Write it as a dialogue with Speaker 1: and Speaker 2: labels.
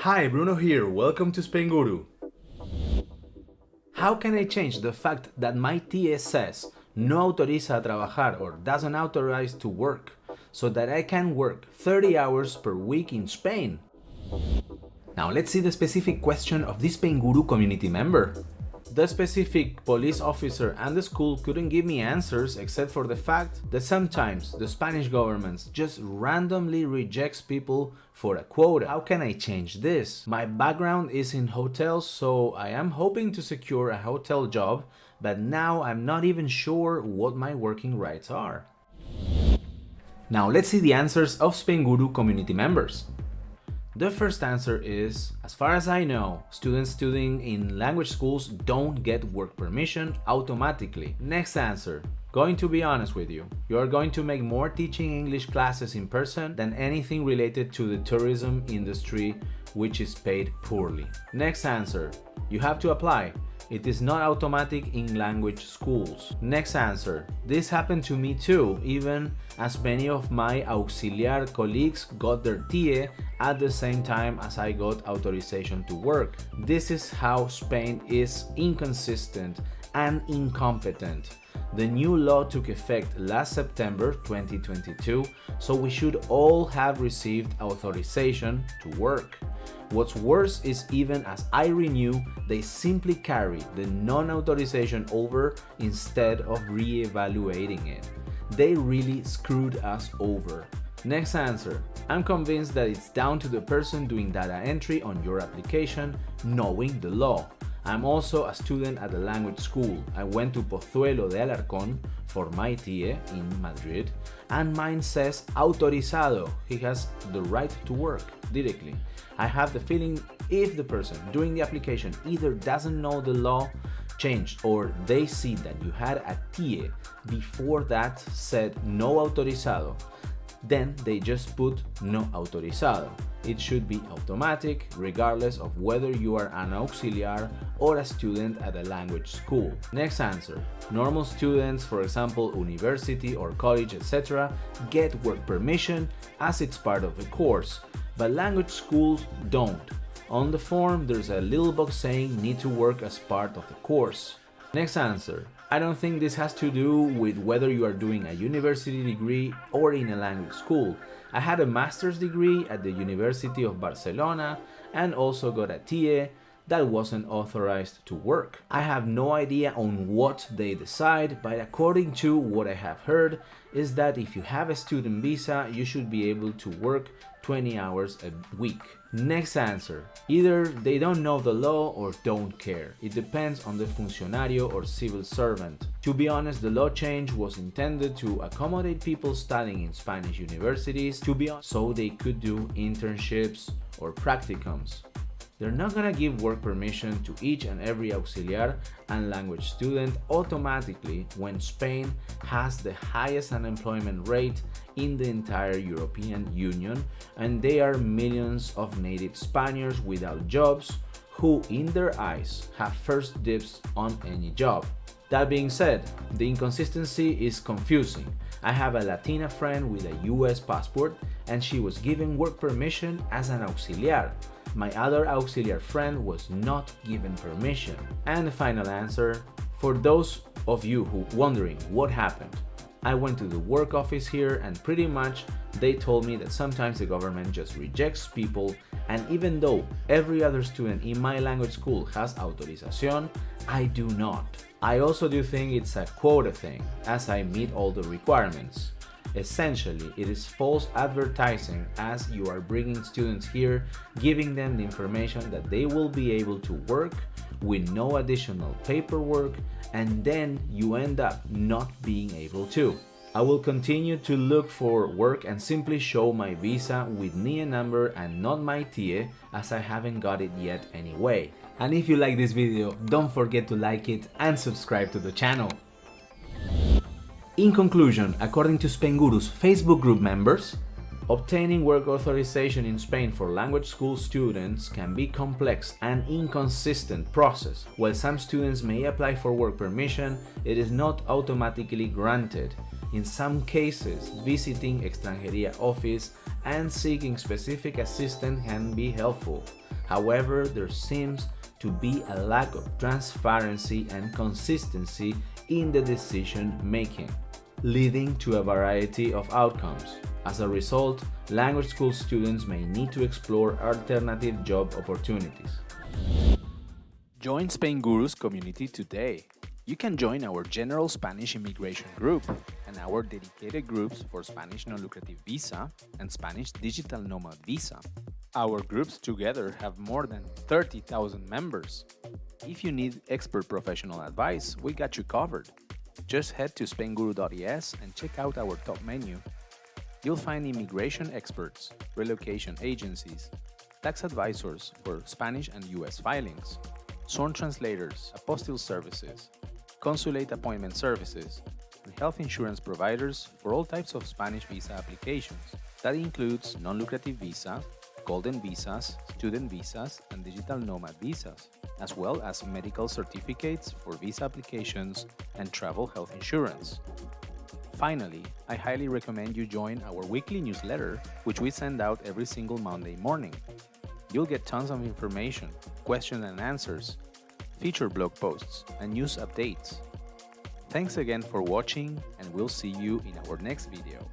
Speaker 1: Hi, Bruno here, welcome to Spainguru. How can I change the fact that my TA says no autoriza a trabajar or doesn't authorize to work so that I can work 30 hours per week in Spain? Now let's see the specific question of this Spainguru community member. The specific police officer and the school couldn't give me answers except for the fact that sometimes the Spanish government just randomly rejects people for a quota. How can I change this? My background is in hotels, so I am hoping to secure a hotel job, but now I'm not even sure what my working rights are. Now let's see the answers of Spainguru community members. The first answer is, as far as I know, students studying in language schools don't get work permission automatically. Next answer, going to be honest with you, you are going to make more teaching English classes in person than anything related to the tourism industry, which is paid poorly. Next answer, you have to apply. It is not automatic in language schools. Next answer, this happened to me too, even as many of my auxiliar colleagues got their TA at the same time as I got authorization to work. This is how Spain is inconsistent and incompetent. The new law took effect last September 2022, so we should all have received authorization to work. What's worse is even as I renew, they simply carry the non-authorization over instead of re-evaluating it. They really screwed us over. Next answer, I'm convinced that it's down to the person doing data entry on your application knowing the law. I'm also a student at a language school. I went to Pozuelo de Alarcón for my TA in Madrid, and mine says autorizado. He has the right to work directly. I have the feeling if the person doing the application either doesn't know the law changed or they see that you had a TA before that said no autorizado, then they just put no autorizado. It should be automatic regardless of whether you are an auxiliar or a student at a language school. Next answer, normal students, for example university or college, etc., get work permission as it's part of the course, but language schools don't. On the form there's a little box saying need to work as part of the course. Next answer, I don't think this has to do with whether you are doing a university degree or in a language school. I had a master's degree at the University of Barcelona and also got a TA that wasn't authorized to work. I have no idea on what they decide, but according to what I have heard is that if you have a student visa, you should be able to work 20 hours a week. Next answer, either they don't know the law or don't care. It depends on the funcionario or civil servant. To be honest, the law change was intended to accommodate people studying in Spanish universities so they could do internships or practicums. They're not gonna give work permission to each and every auxiliar and language student automatically when Spain has the highest unemployment rate in the entire European Union, and there are millions of native Spaniards without jobs who in their eyes have first dibs on any job. That being said, the inconsistency is confusing. I have a Latina friend with a US passport and she was given work permission as an auxiliar. My other auxiliar friend was not given permission. And the final answer, for those of you who wondering what happened, I went to the work office here and pretty much they told me that sometimes the government just rejects people, and even though every other student in my language school has autorización, I do not. I also do think it's a quota thing, as I meet all the requirements. Essentially, it is false advertising as you are bringing students here, giving them the information that they will be able to work with no additional paperwork, and then you end up not being able to. I will continue to look for work and simply show my visa with NIE number and not my TA, as I haven't got it yet anyway. And if you like this video, don't forget to like it and subscribe to the channel. In conclusion, according to Spainguru's Facebook group members, obtaining work authorization in Spain for language school students can be a complex and inconsistent process. While some students may apply for work permission, it is not automatically granted. In some cases, visiting Extranjería office and seeking specific assistance can be helpful. However, there seems to be a lack of transparency and consistency in the decision making, leading to a variety of outcomes. As a result, language school students may need to explore alternative job opportunities. Join Spainguru's community today. You can join our general Spanish immigration group and our dedicated groups for Spanish non-lucrative visa and Spanish digital nomad visa. Our groups together have more than 30,000 members. If you need expert professional advice, we got you covered. Just head to spainguru.es and check out our top menu. You'll find immigration experts, relocation agencies, tax advisors for Spanish and US filings, sworn translators, apostille services, consulate appointment services, and health insurance providers for all types of Spanish visa applications. That includes non-lucrative visa, golden visas, student visas, and digital nomad visas, as well as medical certificates for visa applications and travel health insurance. Finally, I highly recommend you join our weekly newsletter, which we send out every single Monday morning. You'll get tons of information, questions and answers, feature blog posts, and news updates. Thanks again for watching, and we'll see you in our next video.